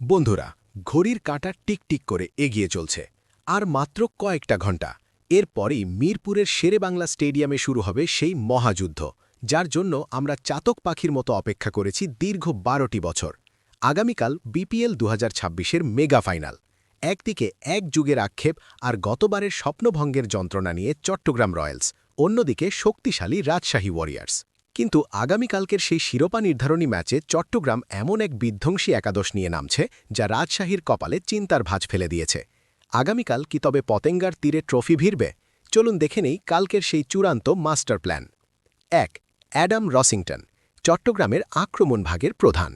বন্ধুরা, ঘড়ির কাঁটা টিকটিক করে এগিয়ে চলছে আর মাত্র কয়েকটা ঘণ্টা এরপরেই মিরপুরের শেরেবাংলা স্টেডিয়ামে শুরু হবে সেই মহাযুদ্ধ, যার জন্য আমরা চাতক পাখির মতো অপেক্ষা করেছি দীর্ঘ ১২টি বছর। আগামীকাল বিপিএল ২০২৬-এর মেগা ফাইনাল। একদিকে এক যুগের আক্ষেপ আর গতবারের স্বপ্নভঙ্গের যন্ত্রণা নিয়ে চট্টগ্রাম রয়্যালস, অন্যদিকে শক্তিশালী রাজশাহী ওয়ারিয়ার্স। কিন্তু আগামীকালকের সেই শিরোপা নির্ধারণী ম্যাচে চট্টগ্রাম এমন এক বিধ্বংসী একাদশ নিয়ে নামছে যা রাজশাহীর কপালে চিন্তার ভাঁজ ফেলে দিয়েছে। আগামীকাল কি তবে পতেঙ্গার তীরে ট্রফি ভিড়বে? চলুন দেখে নেই কালকের সেই চূড়ান্ত মাস্টার প্ল্যান। ১. অ্যাডাম রসিংটন, চট্টগ্রামের আক্রমণ ভাগের প্রধান।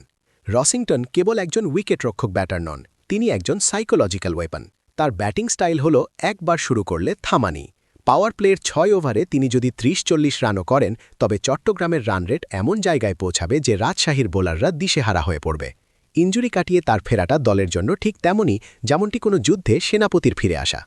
রসিংটন কেবল একজন উইকেটরক্ষক ব্যাটার নন, তিনি একজন সাইকোলজিক্যাল ওয়েপন। তার ব্যাটিং স্টাইল হল একবার শুরু করলে থামানি। পাওয়ার প্লের ৬ ওভারে তিনি যদি ৩০-৪০ রানও করেন, তবে চট্টগ্রামের রান রেট এমন জায়গায় পৌঁছাবে যে রাজশাহীর বোলাররা দিশেহারা হয়ে পড়বে। ইনজুরি কাটিয়ে তার ফেরাটা দলের জন্য ঠিক তেমনই যেমনটি কোনো যুদ্ধে সেনাপতির ফিরে আসা।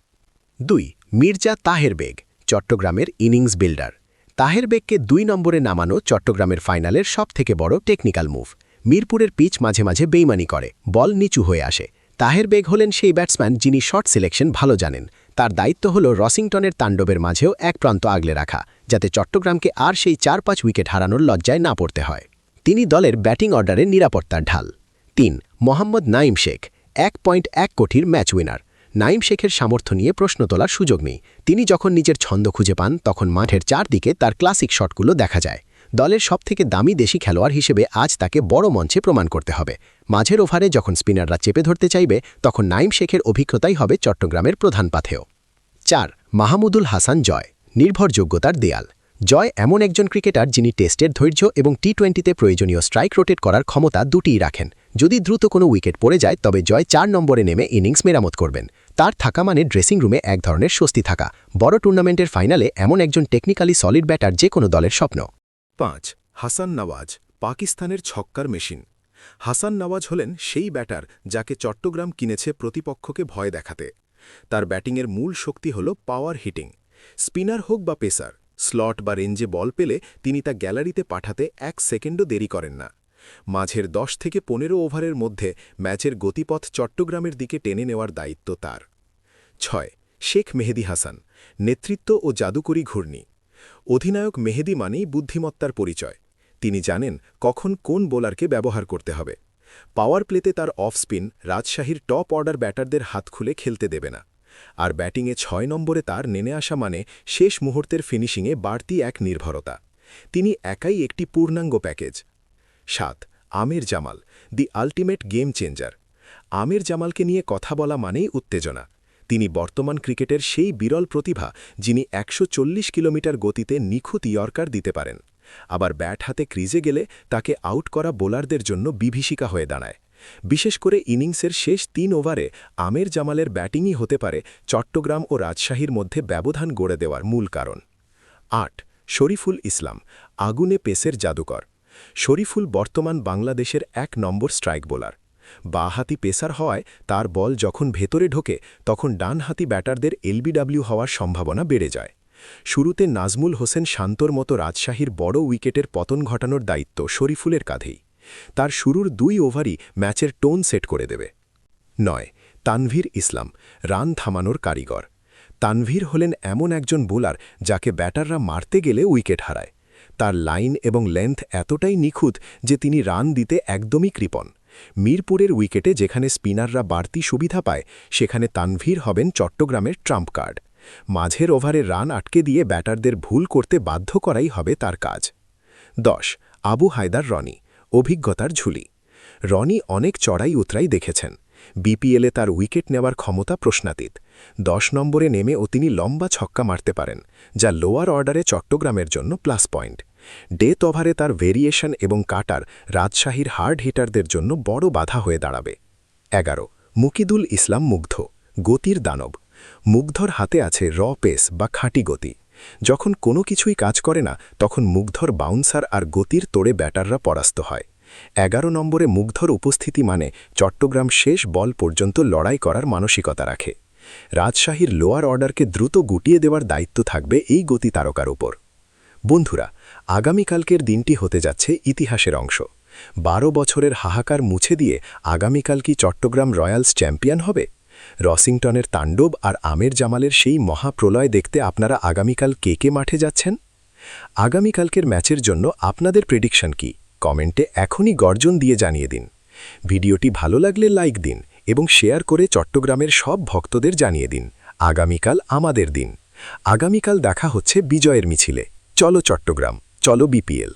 ২. মির্জা তাহের বেগ, চট্টগ্রামের ইনিংস বিল্ডার। তাহের বেগকে ২ নম্বরে নামানো চট্টগ্রামের ফাইনালের সবথেকে বড় টেকনিক্যাল মুভ। মিরপুরের পিচ মাঝে মাঝে বেইমানি করে, বল নিচু হয়ে আসে। তাহের বেগ হলেন সেই ব্যাটসম্যান যিনি শর্ট সিলেকশন ভালো জানেন। তার দায়িত্ব হল রসিংটনের তাণ্ডবের মাঝেও এক প্রান্ত আগলে রাখা, যাতে চট্টগ্রামকে আর সেই ৪-৫ উইকেট হারানোর লজ্জায় না পড়তে হয়। তিনি দলের ব্যাটিং অর্ডারের নিরাপত্তার ঢাল। ৩. মোহাম্মদ নাঈম শেখ, ১.১ কোটির ম্যাচ উইনার। নাঈম শেখের সামর্থ্য নিয়ে প্রশ্ন তোলার সুযোগ নেই। তিনি যখন নিজের ছন্দ খুঁজে পান, তখন মাঠের চারদিকে তার ক্লাসিক শটগুলো দেখা যায়। দলের সবথেকে দামি দেশি খেলোয়াড় হিসেবে আজ তাকে বড় মঞ্চে প্রমাণ করতে হবে। মাঝের ওভারে যখন স্পিনাররা চেপে ধরতে চাইবে, তখন নাঈম শেখের অভিজ্ঞতাই হবে চট্টগ্রামের প্রধান পাথেয়। ৪. মাহমুদুল হাসান জয়, নির্ভরযোগ্যতার দেয়াল। জয় এমন একজন ক্রিকেটার যিনি টেস্টের ধৈর্য এবং টি-20তে প্রয়োজনীয় স্ট্রাইক রোটেট করার ক্ষমতা দুটিই রাখেন। যদি দ্রুত কোনো উইকেট পড়ে যায়, তবে জয় ৪ নম্বরে নেমে ইনিংস মেরামত করবেন। তার থাকা মানে ড্রেসিং রুমে এক ধরনের স্বস্তি থাকা। বড় টুর্নামেন্টের ফাইনালে এমন একজন টেকনিক্যালি সলিড ব্যাটার যে কোনো দলের স্বপ্ন। ৫. হাসান নওয়াজ, পাকিস্তানের ছক্কার মেশিন। হাসান নওয়াজ হলেন সেই ব্যাটার যাকে চট্টগ্রাম কিনেছে প্রতিপক্ষকে ভয় দেখাতে। তার ব্যাটিংয়ের মূল শক্তি হল পাওয়ার হিটিং। স্পিনার হোক বা পেসার, স্লট বা রেঞ্জে বল পেলে তিনি তা গ্যালারিতে পাঠাতে ১ সেকেন্ডও দেরি করেন না। মাঝের ১০ থেকে ১৫ ওভারের মধ্যে ম্যাচের গতিপথ চট্টগ্রামের দিকে টেনে নেওয়ার দায়িত্ব তার। ৬. শেখ মেহেদী হাসান, নেতৃত্ব ও জাদুকরী ঘূর্ণি। অধিনায়ক মেহেদী মানেই বুদ্ধিমত্তার পরিচয়। তিনি জানেন কখন কোন বোলারকে ব্যবহার করতে হবে। পাওয়ার প্লেতে তার অফ স্পিন রাজশাহীর টপ অর্ডার ব্যাটারদের হাত খুলে খেলতে দেবে না। আর ব্যাটিংয়ে ৬ নম্বরে তার নেমে আসা মানে শেষ মুহূর্তের ফিনিশিংয়ে বাড়তি এক নির্ভরতা। তিনি একাই একটি পূর্ণাঙ্গ প্যাকেজ। ৭. আমির জামাল, দি আল্টিমেট গেম চেঞ্জার। আমির জামালকে নিয়ে কথা বলা মানেই উত্তেজনা। তিনি বর্তমান ক্রিকেটের সেই বিরল প্রতিভা যিনি ১৪০ কিলোমিটার গতিতে নিখুঁত ইয়র্কার দিতে পারেন। আবার ব্যাট হাতে ক্রিজে গেলে তাকে আউট করা বোলারদের জন্য বিভীষিকা হয়ে দাঁড়ায়। বিশেষ করে ইনিংসের শেষ ৩ ওভারে আমির জামালের ব্যাটিংই হতে পারে চট্টগ্রাম ও রাজশাহীর মধ্যে ব্যবধান গড়ে দেওয়ার মূল কারণ। ৮. শরীফুল ইসলাম, আগুনে পেসের জাদুকর। শরীফুল বর্তমান বাংলাদেশের ১ নম্বর স্ট্রাইক বোলার। বাঁহাতি পেসার হওয়ায় তার বল যখন ভেতরে ঢোকে, তখন ডানহাতি ব্যাটারদের এলবিডব্লিউ হওয়ার সম্ভাবনা বেড়ে যায়। শুরুতে নাজমুল হোসেন শান্তর মতো রাজশাহীর বড় উইকেটের পতন ঘটানোর দায়িত্ব শরীফুলের কাঁধেই। তার শুরুর ২ ওভারই ম্যাচের টোন সেট করে দেবে। ৯. তানভীর ইসলাম, রান থামানোর কারিগর। তানভীর হলেন এমন একজন বোলার যাকে ব্যাটাররা মারতে গেলে উইকেট হারায়। তার লাইন এবং লেন্থ এতটাই নিখুঁত যে তিনি রান দিতে একদমই কৃপণ। মিরপুরের উইকেটে যেখানে স্পিনাররা বাড়তি সুবিধা পায়, সেখানে তানভীর হবেন চট্টগ্রামের ট্রাম্প কার্ড। মাঝের ওভারে রান আটকে দিয়ে ব্যাটারদের ভুল করতে বাধ্য করাই হবে তার কাজ। ১০. আবু হায়দার রনি, অভিজ্ঞতার ঝুলি। রনি অনেক চড়াই উতরাই দেখেছেন। বিপিএলে তার উইকেট নেওয়ার ক্ষমতা প্রশ্নাতীত। ১০ নম্বরে নেমেও তিনি লম্বা ছক্কা মারতে পারেন, যা লোয়ার অর্ডারে চট্টগ্রামের জন্য প্লাস পয়েন্ট। ডেথ ওভারে তার ভেরিয়েশন এবং কাটার রাজশাহীর হার্ড হিটারদের জন্য বড় বাধা হয়ে দাঁড়াবে। ১১. মুকিদুল ইসলাম মুগ্ধ, গতির দানব। মুগ্ধর হাতে আছে র পেস বা খাঁটি গতি। যখন কোনো কিছুই কাজ করে না, তখন মুগ্ধর বাউন্সার আর গতির তোড়ে ব্যাটাররা পরাস্ত হয়। ১১ নম্বরে মুগ্ধর উপস্থিতি মানে চট্টগ্রাম শেষ বল পর্যন্ত লড়াই করার মানসিকতা রাখে। রাজশাহীর লোয়ার অর্ডারকে দ্রুত গুটিয়ে দেওয়ার দায়িত্ব থাকবে এই গতি তারকার উপর। বন্ধুরা, আগামীকালকের দিনটি হতে যাচ্ছে ইতিহাসের অংশ। 12 বছরের হাহাকার মুছে দিয়ে আগামীকাল কি চট্টগ্রাম রয়্যালস চ্যাম্পিয়ন হবে? রসিংটনের তাণ্ডব আর আমের জামালের সেই মহাপ্রলয় দেখতে আপনারা আগামীকাল কে মাঠে যাচ্ছেন? আগামীকালকের ম্যাচের জন্য আপনাদের প্রেডিকশন কি? কমেন্টে এখনই গর্জন দিয়ে জানিয়ে দিন। ভিডিওটি ভালো লাগলে লাইক দিন এবং শেয়ার করে চট্টগ্রামের সব ভক্তদের জানিয়ে দিন আগামীকাল আমাদের দিন। আগামীকাল দেখা হচ্ছে বিজয়ের মিছিলে। চলো চট্টগ্রাম, চলো বিপিএল।